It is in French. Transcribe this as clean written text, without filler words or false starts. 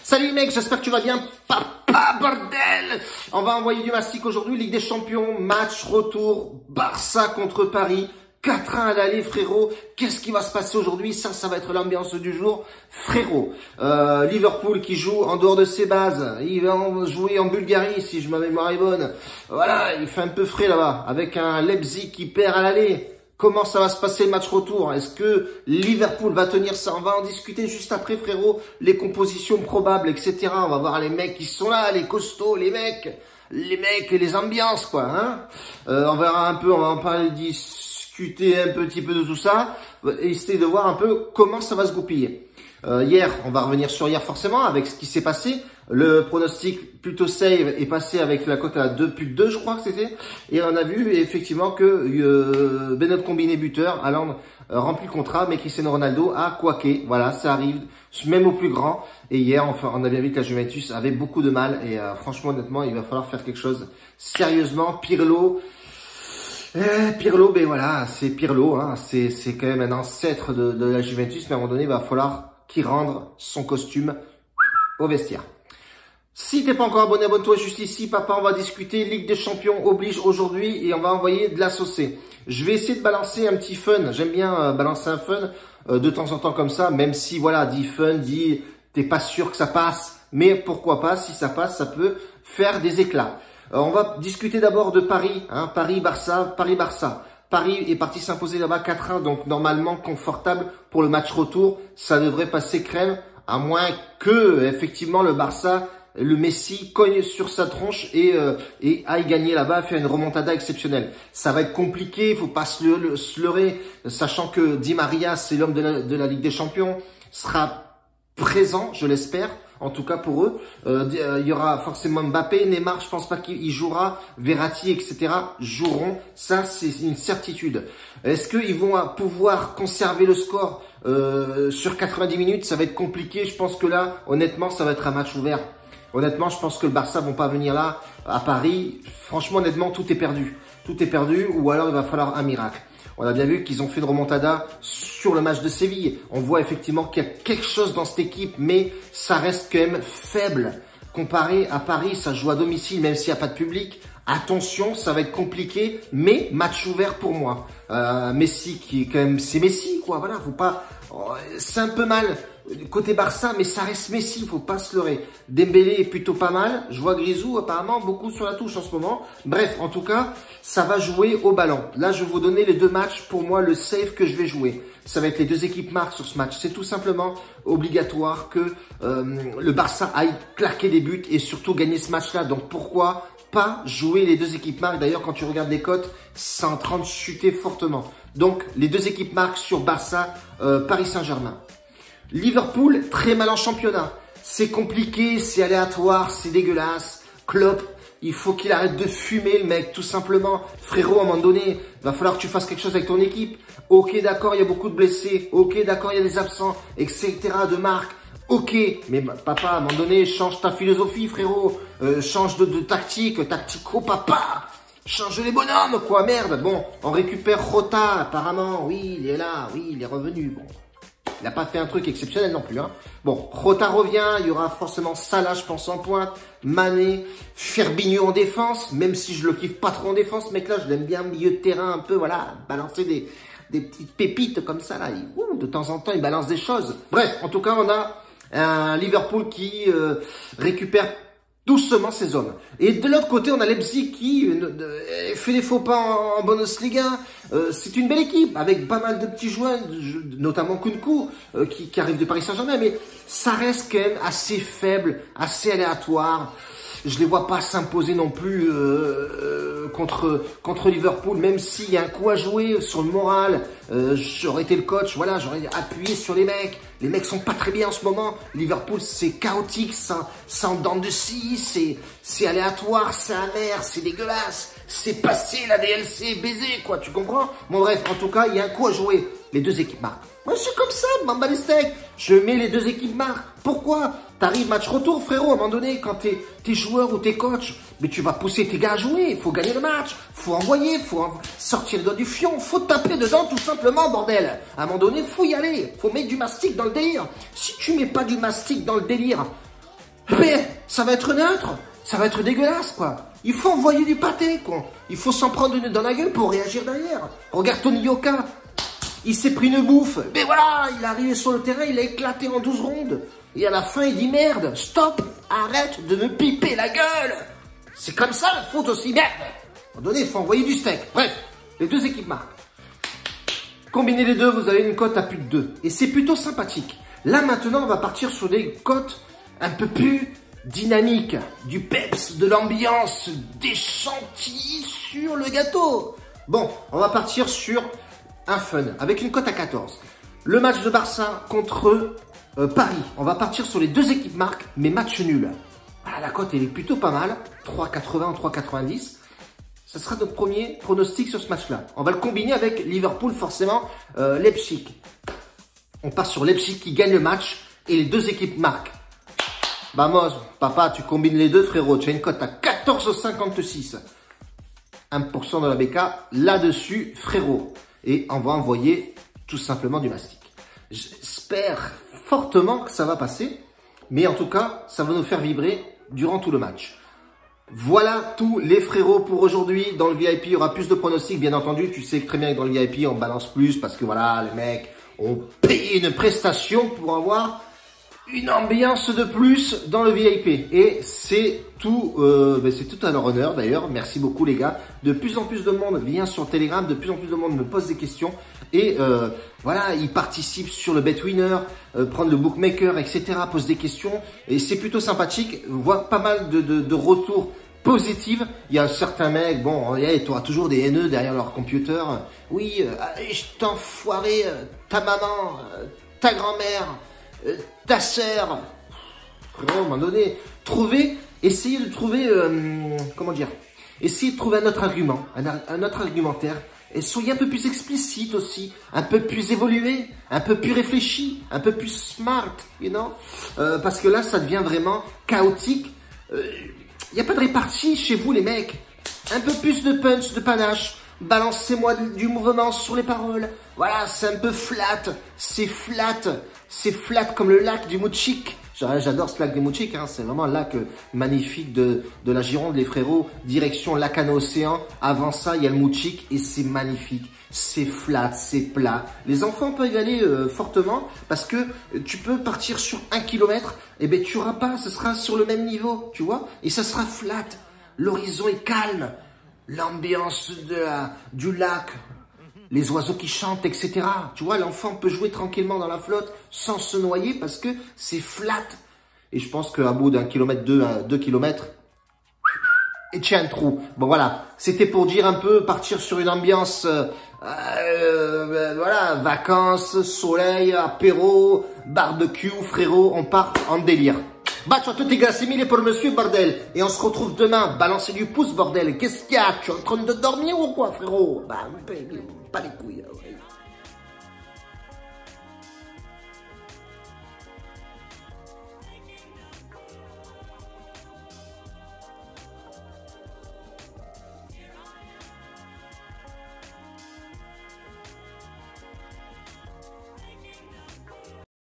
Salut mec, j'espère que tu vas bien. Papa, bordel! On va envoyer du mastic aujourd'hui, Ligue des Champions, match retour, Barça contre Paris. 4-1 à l'aller, frérot. Qu'est-ce qui va se passer aujourd'hui? Ça va être l'ambiance du jour, frérot. Liverpool qui joue en dehors de ses bases. Il va jouer en Bulgarie, si je ma mémoire est bonne. Voilà, il fait un peu frais là-bas, avec un Leipzig qui perd à l'aller. Comment ça va se passer le match retour? Est-ce que Liverpool va tenir ça? On va en discuter juste après, frérot. Les compositions probables, etc. On va voir les mecs qui sont là, les costauds, les mecs et les ambiances, quoi. Hein, on verra un peu, on va en parler, discuter un petit peu de tout ça, et essayer de voir un peu comment ça va se goupiller. Hier, on va revenir sur hier forcément, avec ce qui s'est passé. Le pronostic plutôt save est passé avec la cote à 2,2, je crois que c'était. Et on a vu effectivement que Benoît combiné buteur, Haaland remplit le contrat, mais Cristiano Ronaldo a quaqué. Voilà, ça arrive, même au plus grand. Et hier, enfin, on a bien vu que la Juventus avait beaucoup de mal. Et franchement, honnêtement, il va falloir faire quelque chose sérieusement. Pirlo, ben voilà, c'est Pirlo, hein, c'est quand même un ancêtre de la Juventus, mais à un moment donné, il va falloir qu'il rende son costume au vestiaire. Si t'es pas encore abonné, abonne-toi juste ici, papa, on va discuter Ligue des Champions oblige aujourd'hui et on va envoyer de la saucée. Je vais essayer de balancer un petit fun, j'aime bien balancer un fun de temps en temps comme ça, même si voilà, dit fun, dit t'es pas sûr que ça passe, mais pourquoi pas, si ça passe, ça peut faire des éclats. On va discuter d'abord de Paris, hein, Paris-Barça, Paris-Barça. Paris est parti s'imposer là-bas 4-1, donc normalement confortable pour le match retour. Ça devrait passer crème, à moins que effectivement le Barça, le Messi cogne sur sa tronche et aille gagner là-bas, faire une remontada exceptionnelle. Ça va être compliqué, il faut pas se leurrer, sachant que Di Maria, c'est l'homme de la Ligue des Champions, sera présent, je l'espère. En tout cas pour eux, il y aura forcément Mbappé, Neymar, je pense pas qu'il jouera, Verratti, etc. joueront. Ça, c'est une certitude. Est-ce qu'ils vont pouvoir conserver le score sur 90 minutes? Ça va être compliqué. Je pense que là, honnêtement, ça va être un match ouvert. Honnêtement, je pense que le Barça vont pas venir là, à Paris. Franchement, honnêtement, tout est perdu. Tout est perdu, ou alors il va falloir un miracle. On a bien vu qu'ils ont fait une remontada sur le match de Séville. On voit effectivement qu'il y a quelque chose dans cette équipe, mais ça reste quand même faible. Comparé à Paris, ça joue à domicile, même s'il n'y a pas de public. Attention, ça va être compliqué, mais match ouvert pour moi. Messi, qui est quand même, c'est Messi, quoi. Voilà, faut pas, c'est un peu mal côté Barça, mais ça reste Messi, faut pas se leurrer. Dembélé est plutôt pas mal. Je vois Grisou apparemment beaucoup sur la touche en ce moment. Bref, en tout cas, ça va jouer au ballon. Là, je vais vous donner les deux matchs. Pour moi, le save que je vais jouer, ça va être les deux équipes marques sur ce match. C'est tout simplement obligatoire que le Barça aille claquer des buts et surtout gagner ce match-là. Donc pourquoi pas jouer les deux équipes marques? D'ailleurs, quand tu regardes les cotes, c'est en train de chuter fortement. Donc, les deux équipes marques sur Barça, Paris Saint-Germain. Liverpool, très mal en championnat. C'est compliqué, c'est aléatoire, c'est dégueulasse. Klopp, il faut qu'il arrête de fumer, le mec, tout simplement. Frérot, à un moment donné, va falloir que tu fasses quelque chose avec ton équipe. Ok, d'accord, il y a beaucoup de blessés. Ok, d'accord, il y a des absents, etc. de marque. Ok, mais papa, à un moment donné, change ta philosophie, frérot. Change de tactique, tactico, papa. Change les bonhommes, quoi, merde. Bon, on récupère Jota, apparemment. Oui, il est là, oui, il est revenu. Bon. Il n'a pas fait un truc exceptionnel non plus. Hein. Bon, Jota revient, il y aura forcément Salah, je pense, en pointe, Mané, Firmino en défense, même si je le kiffe pas trop en défense, ce mec-là, je l'aime bien milieu de terrain un peu, voilà, balancer des petites pépites comme ça, là. De temps en temps, il balance des choses. Bref, en tout cas, on a un Liverpool qui récupère doucement ses hommes. Et de l'autre côté, on a Leipzig qui fait des faux pas en Bundesliga. C'est une belle équipe avec pas mal de petits joueurs, notamment Kunku qui arrive de Paris Saint-Germain, mais ça reste quand même assez faible, assez aléatoire. Je les vois pas s'imposer non plus contre Liverpool, même s'il y a un coup à jouer sur le moral. J'aurais été le coach, voilà, j'aurais appuyé sur les mecs. Les mecs sont pas très bien en ce moment. Liverpool, c'est chaotique, c'est en dents de scie, c'est aléatoire, c'est amer, c'est dégueulasse. C'est passé la DLC, baiser, quoi, tu comprends? Bon bref, en tout cas, il y a un coup à jouer. Les deux équipes marquent. Moi, je suis comme ça, m'en bats les steaks. Je mets les deux équipes marquent. Pourquoi? T'arrives match retour, frérot, à un moment donné, quand t'es joueur ou t'es coach, mais tu vas pousser tes gars à jouer, il faut gagner le match, faut envoyer, sortir le doigt du fion, faut taper dedans tout simplement, bordel. À un moment donné, faut y aller, faut mettre du mastic dans le délire. Si tu mets pas du mastic dans le délire, Mais ça va être neutre. Ça va être dégueulasse, quoi. Il faut envoyer du pâté, quoi. Il faut s'en prendre une dans la gueule pour réagir derrière. Regarde Tony Yoka. Il s'est pris une bouffe. Mais voilà, il est arrivé sur le terrain, il a éclaté en 12 rondes. Et à la fin, il dit merde, stop, arrête de me piper la gueule. C'est comme ça le foot aussi, merde. À un moment donné, il faut envoyer du steak. Bref, les deux équipes marquent. Combinez les deux, vous avez une cote à plus de 2. Et c'est plutôt sympathique. Là, maintenant, on va partir sur des cotes un peu plus dynamiques. Du peps, de l'ambiance, des chantilly sur le gâteau. Bon, on va partir sur un fun, avec une cote à 14. Le match de Barça contre Paris. On va partir sur les deux équipes marques, mais match nul. Ah, la cote, elle est plutôt pas mal. 3,80 ou 3,90. Ce sera notre premier pronostic sur ce match-là. On va le combiner avec Liverpool, forcément, Leipzig. On part sur Leipzig qui gagne le match et les deux équipes marquent. Vamos, papa, tu combines les deux, frérot. Tu as une cote à 14,56. 1% de la BK là-dessus, frérot. Et on va envoyer tout simplement du mastic. J'espère fortement que ça va passer. Mais en tout cas, ça va nous faire vibrer durant tout le match. Voilà tous les frérots pour aujourd'hui. Dans le VIP, il y aura plus de pronostics, bien entendu. Tu sais que très bien que dans le VIP, on balance plus parce que voilà, les mecs ont payé une prestation pour avoir une ambiance de plus dans le VIP. Et c'est tout, c'est tout à leur honneur d'ailleurs. Merci beaucoup les gars. De plus en plus de monde vient sur Telegram, de plus en plus de monde me pose des questions. Et voilà, ils participent sur le bet winner, prendre le bookmaker, etc. Pose des questions. Et c'est plutôt sympathique. On voit pas mal de retours positifs. Il y a certains mecs, bon, tu auras toujours des haineux derrière leur computer. Oui, je t'enfoiré, ta maman, ta grand-mère, ta sœur. À un moment donné, essayez de trouver, comment dire, essayez de trouver un autre argument, un autre argumentaire. Et soyez un peu plus explicite aussi, un peu plus évolué, un peu plus réfléchi, un peu plus smart, you know. Parce que là, ça devient vraiment chaotique. Il n'y a pas de répartie chez vous, les mecs. Un peu plus de punch, de panache. Balancez-moi du mouvement sur les paroles. Voilà, c'est un peu flat. C'est flat. C'est flat comme le lac du Moutchik. J'adore ce lac des Moutchik, hein. C'est vraiment un lac magnifique de la Gironde, les frérots. Direction Lacano-Océan. Avant ça, il y a le Moutchik et c'est magnifique. C'est flat, c'est plat. Les enfants peuvent y aller fortement parce que tu peux partir sur 1 km. Et ben tu auras pas, ce sera sur le même niveau, tu vois. Et ça sera flat. L'horizon est calme. L'ambiance du lac. Les oiseaux qui chantent, etc. Tu vois, l'enfant peut jouer tranquillement dans la flotte sans se noyer parce que c'est flat. Et je pense qu'à bout d'un kilomètre, 2 kilomètres, et tiens un trou. Bon voilà, c'était pour dire un peu, partir sur une ambiance, voilà, vacances, soleil, apéro, barbecue, frérot, on part en délire. Bacio a tutti grassi mille pour monsieur, bordel. Et on se retrouve demain. Balancez du pouce, bordel. Qu'est-ce qu'il y a? Tu es en train de dormir ou quoi, frérot? Bah, pas les couilles.